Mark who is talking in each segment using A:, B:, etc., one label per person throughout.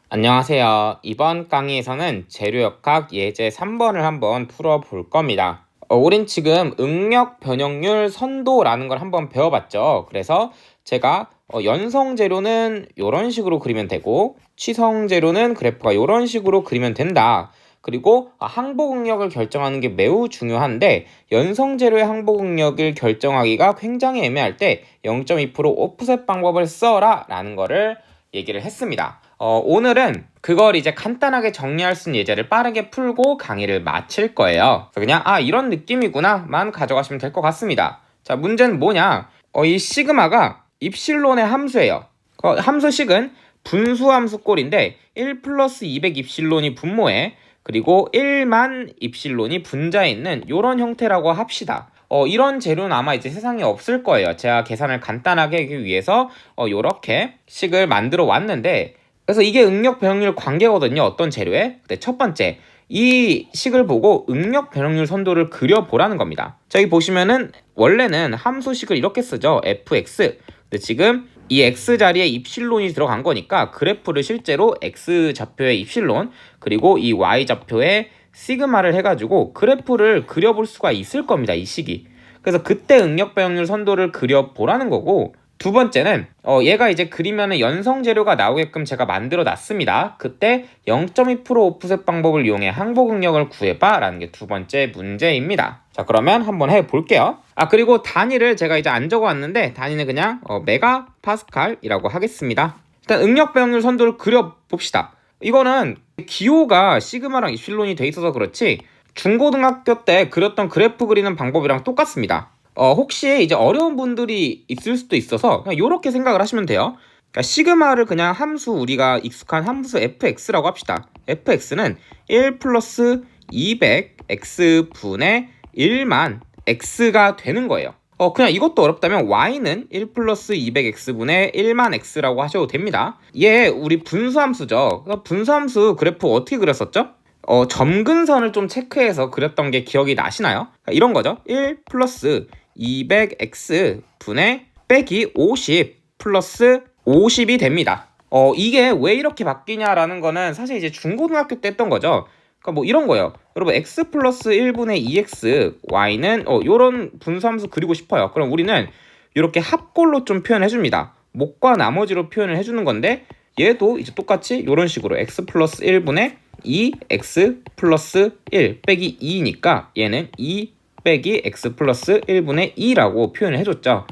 A: 안녕하세요. 이번 강의에서는 재료역학 예제 3번을 한번 풀어볼 겁니다. 우린 지금 응력 변형률 선도라는 걸 한번 배워봤죠. 그래서 제가 연성 재료는 이런 식으로 그리면 되고 취성 재료는 그래프가 이런 식으로 그리면 된다. 그리고 항복 응력을 결정하는 게 매우 중요한데 연성 재료의 항복 응력을 결정하기가 굉장히 애매할 때 0.2% 오프셋 방법을 써라 라는 거를 얘기를 했습니다. 오늘은 그걸 이제 간단하게 정리할 수 있는 예제를 빠르게 풀고 강의를 마칠 거예요. 그래서 그냥 이런 느낌이구나만 가져가시면 될 것 같습니다. 자, 문제는 뭐냐? 이 시그마가 입실론의 함수예요. 함수식은 분수함수 꼴인데 1 플러스 200 입실론이 분모에 그리고 1만 입실론이 분자에 있는 이런 형태라고 합시다. 이런 재료는 아마 이제 세상에 없을 거예요. 제가 계산을 간단하게 하기 위해서 요렇게 식을 만들어 왔는데, 그래서 이게 응력 변형률 관계거든요. 어떤 재료에? 근데 첫 번째, 이 식을 보고 응력 변형률 선도를 그려보라는 겁니다. 자, 여기 보시면은 원래는 함수식을 이렇게 쓰죠. fx. 근데 지금 이 x 자리에 입실론이 들어간 거니까 그래프를 실제로 x 좌표에 입실론 그리고 이 y 좌표에 시그마를 해가지고 그래프를 그려볼 수가 있을 겁니다. 이 식이. 그래서 그때 응력 변형률 선도를 그려보라는 거고, 두 번째는 얘가 이제 그리면은 연성 재료가 나오게끔 제가 만들어 놨습니다. 그때 0.2% 오프셋 방법을 이용해 항복 응력을 구해봐 라는 게 두 번째 문제입니다. 자, 그러면 한번 해볼게요. 그리고 단위를 제가 이제 안 적어 왔는데 단위는 그냥 메가 파스칼이라고 하겠습니다. 일단 응력 변형률 선도를 그려봅시다. 이거는 기호가 시그마랑 입실론이 돼 있어서 그렇지 중고등학교 때 그렸던 그래프 그리는 방법이랑 똑같습니다. 혹시 이제 어려운 분들이 있을 수도 있어서 그냥 이렇게 생각을 하시면 돼요. 그러니까 시그마를 그냥 함수, 우리가 익숙한 함수 fx라고 합시다. fx는 1 플러스 200x 분의 1만 x가 되는 거예요. 그냥 이것도 어렵다면 y는 1 플러스 200x 분의 1만 x라고 하셔도 됩니다. 얘 우리 분수함수죠. 분수함수 그래프 어떻게 그렸었죠? 점근선을 좀 체크해서 그렸던 게 기억이 나시나요? 이런 거죠. 1 플러스 200x 분의 빼기 50 플러스 50이 됩니다. 이게 왜 이렇게 바뀌냐라는 거는 사실 이제 중고등학교 때 했던 거죠. 그러니까 뭐 이런 거예요. 여러분 x 플러스 1분의 2x y는 요런 분수함수 그리고 싶어요. 그럼 우리는 이렇게 합골로 좀 표현해 줍니다. 목과 나머지로 표현을 해주는 건데 얘도 이제 똑같이 이런 식으로 x 플러스 1분의 2x 플러스 1 빼기 2니까 얘는 2 빼기 x 플러스 1분의 2라고 표현을 해줬죠.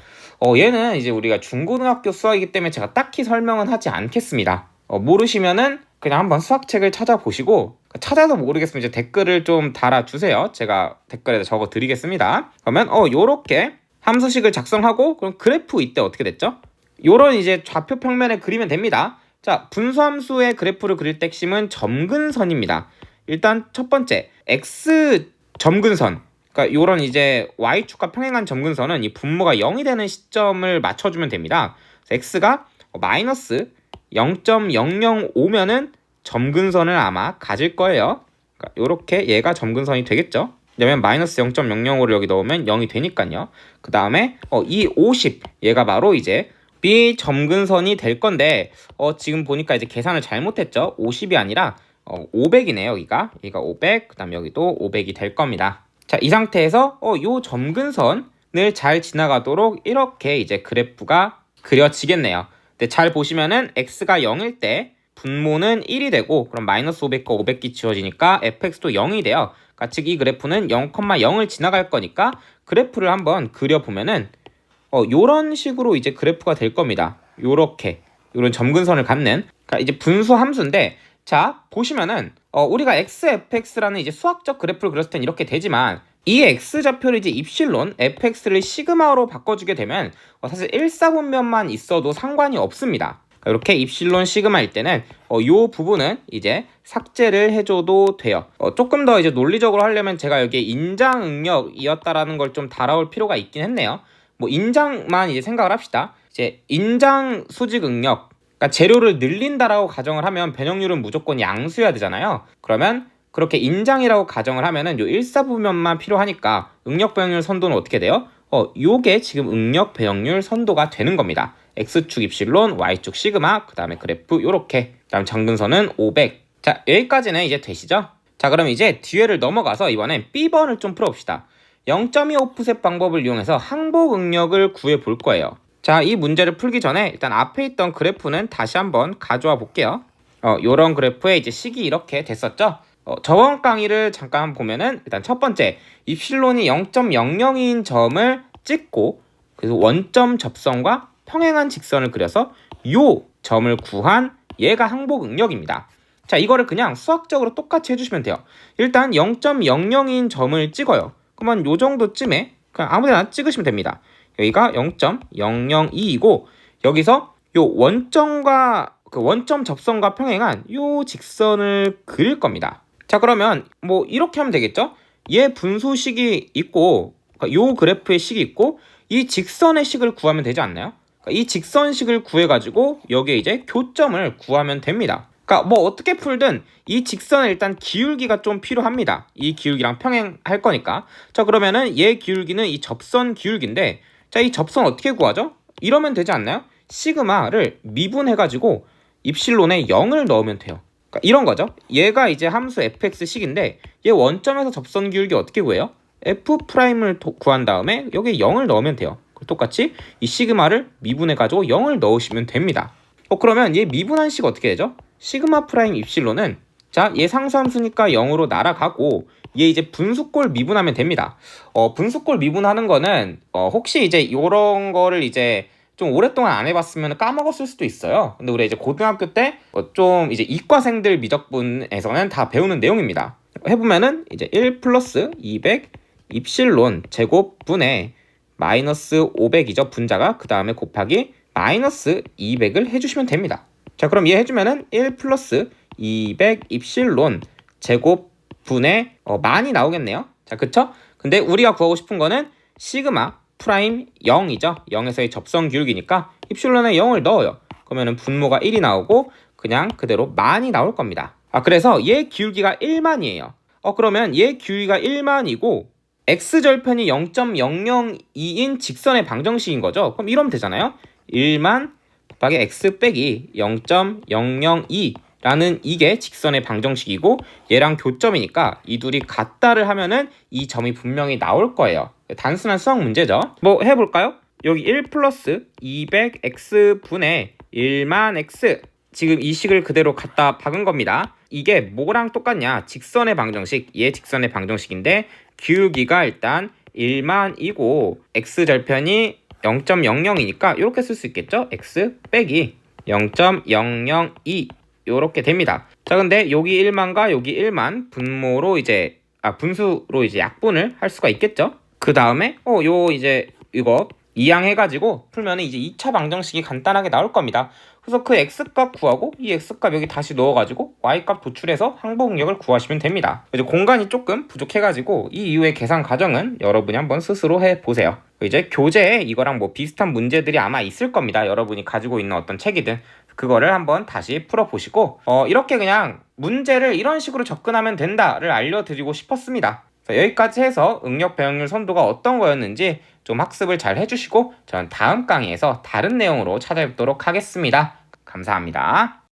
A: 얘는 이제 우리가 중고등학교 수학이기 때문에 제가 딱히 설명은 하지 않겠습니다. 모르시면은 그냥 한번 수학책을 찾아보시고, 찾아서 모르겠으면 이제 댓글을 좀 달아주세요. 제가 댓글에다 적어 드리겠습니다. 그러면 요렇게 함수식을 작성하고, 그럼 그래프 이때 어떻게 됐죠? 요런 이제 좌표 평면에 그리면 됩니다. 자, 분수함수의 그래프를 그릴 때 핵심은 점근선입니다. 일단 첫 번째, x 점근선. 그러니까 요런 이제 y축과 평행한 점근선은 이 분모가 0이 되는 시점을 맞춰주면 됩니다. x가 마이너스 0.005면은 점근선을 아마 가질 거예요. 그러니까 요렇게 얘가 점근선이 되겠죠. 왜냐면 마이너스 0.005를 여기 넣으면 0이 되니까요. 그 다음에 이 50, 얘가 바로 이제 비점근선이 될 건데 지금 보니까 이제 계산을 잘못했죠. 50이 아니라 500이네요. 여기가 500, 그 다음에 여기도 500이 될 겁니다. 자, 이 상태에서 요 점근선을 잘 지나가도록 이렇게 이제 그래프가 그려지겠네요. 근데 잘 보시면은 x가 0일 때 분모는 1이 되고, 그럼 마이너스 500과 500이 지워지니까 fx도 0이 돼요. 그러니까 즉 이 그래프는 0,0을 지나갈 거니까 그래프를 한번 그려보면은 요런 식으로 이제 그래프가 될 겁니다. 요렇게 요런 점근선을 갖는, 그러니까 이제 분수 함수인데, 자 보시면은 우리가 xfx라는 이제 수학적 그래프를 그렸을 땐 이렇게 되지만, 이 x좌표를 이제 입실론 fx를 시그마로 바꿔주게 되면 사실 1사분면만 있어도 상관이 없습니다. 이렇게 입실론 시그마일 때는 요 부분은 이제 삭제를 해줘도 돼요. 조금 더 이제 논리적으로 하려면 제가 여기에 인장 응력이었다라는 걸 좀 달아올 필요가 있긴 했네요. 뭐 인장만 이제 생각을 합시다. 이제 인장 수직 응력, 그러니까 재료를 늘린다라고 가정을 하면 변형률은 무조건 양수여야 되잖아요. 그러면 그렇게 인장이라고 가정을 하면은 요 1사분면만 필요하니까 응력 변형률 선도는 어떻게 돼요? 요게 지금 응력 변형률 선도가 되는 겁니다. x축 입실론, y축 시그마, 그 다음에 그래프 요렇게. 다음 정근선은 500. 자, 여기까지는 이제 되시죠? 자, 그럼 이제 뒤에를 넘어가서 이번엔 B번을 좀 풀어봅시다. 0.2 오프셋 방법을 이용해서 항복 응력을 구해 볼 거예요. 자, 이 문제를 풀기 전에 일단 앞에 있던 그래프는 다시 한번 가져와 볼게요. 요런 그래프에 이제 식이 이렇게 됐었죠? 저번 강의를 잠깐 보면은 일단 첫 번째, 입실론이 0.00인 점을 찍고 그래서 원점 접선과 평행한 직선을 그려서 요 점을 구한 얘가 항복 응력입니다. 자, 이거를 그냥 수학적으로 똑같이 해주시면 돼요. 일단 0.00인 점을 찍어요. 그러면 요 정도쯤에 그냥 아무데나 찍으시면 됩니다. 여기가 0.002이고 여기서 요 원점과 그 원점 접선과 평행한 요 직선을 그릴 겁니다. 자, 그러면 뭐 이렇게 하면 되겠죠? 얘 분수식이 있고 그러니까 요 그래프의 식이 있고 이 직선의 식을 구하면 되지 않나요? 그러니까 이 직선식을 구해가지고 여기에 이제 교점을 구하면 됩니다. 그러니까 뭐 어떻게 풀든 이 직선은 일단 기울기가 좀 필요합니다. 이 기울기랑 평행할 거니까. 자, 그러면은 얘 기울기는 이 접선 기울기인데 자, 이 접선 어떻게 구하죠? 이러면 되지 않나요? 시그마를 미분해가지고 입실론에 0을 넣으면 돼요. 그러니까 이런 거죠. 얘가 이제 함수 fx식인데 얘 원점에서 접선 기울기 어떻게 구해요? f'을 구한 다음에 여기에 0을 넣으면 돼요. 똑같이 이 시그마를 미분해가지고 0을 넣으시면 됩니다. 그러면 얘 미분한 식 어떻게 되죠? 시그마 프라임 입실론은 자, 얘 상수함수니까 0으로 날아가고 얘 이제 분수꼴 미분하면 됩니다. 분수꼴 미분하는 거는 혹시 이제 이런 거를 이제 좀 오랫동안 안 해봤으면 까먹었을 수도 있어요. 근데 우리 이제 고등학교 때 좀 이제 이과생들 미적분에서는 다 배우는 내용입니다. 해보면은 이제 1 플러스 200 입실론 제곱분의 마이너스 500이죠. 분자가 그 다음에 곱하기 마이너스 200을 해주시면 됩니다. 자, 그럼 얘 해주면은 1 플러스 200 입실론 제곱분의 많이 나오겠네요. 자, 그쵸? 근데 우리가 구하고 싶은 거는 시그마 프라임 0이죠. 0에서의 접선 기울기니까 입실론에 0을 넣어요. 그러면은 분모가 1이 나오고 그냥 그대로 만이 나올 겁니다. 그래서 얘 기울기가 1만이에요. 그러면 얘 기울기가 1만이고 x절편이 0.002인 직선의 방정식인 거죠. 그럼 이러면 되잖아요. 1만 곱하기 x 빼기 0.002라는 이게 직선의 방정식이고 얘랑 교점이니까 이 둘이 같다를 하면은 이 점이 분명히 나올 거예요. 단순한 수학 문제죠. 뭐 해볼까요? 여기 1 플러스 200x 분의 1만 x 지금 이 식을 그대로 갖다 박은 겁니다. 이게 뭐랑 똑같냐? 직선의 방정식, 얘 직선의 방정식인데 기울기가 일단 1만이고 x절편이 0.00이니까 이렇게 쓸 수 있겠죠? x 빼기 0.002 이렇게 됩니다. 자, 근데 여기 1만과 여기 1만 분모로 이제 분수로 이제 약분을 할 수가 있겠죠? 그 다음에 요 이제 이거 이항해가지고 풀면 이제 2차 방정식이 간단하게 나올 겁니다. 그래서 그 x값 구하고 이 x값 여기 다시 넣어가지고 y값 도출해서 항복응력을 구하시면 됩니다. 이제 공간이 조금 부족해가지고 이 이후의 계산 과정은 여러분이 한번 스스로 해보세요. 이제 교재에 이거랑 뭐 비슷한 문제들이 아마 있을 겁니다. 여러분이 가지고 있는 어떤 책이든 그거를 한번 다시 풀어보시고 이렇게 그냥 문제를 이런 식으로 접근하면 된다를 알려드리고 싶었습니다. 여기까지 해서 응력 배역률 선도가 어떤 거였는지 좀 학습을 잘 해주시고 저는 다음 강의에서 다른 내용으로 찾아뵙도록 하겠습니다. 감사합니다.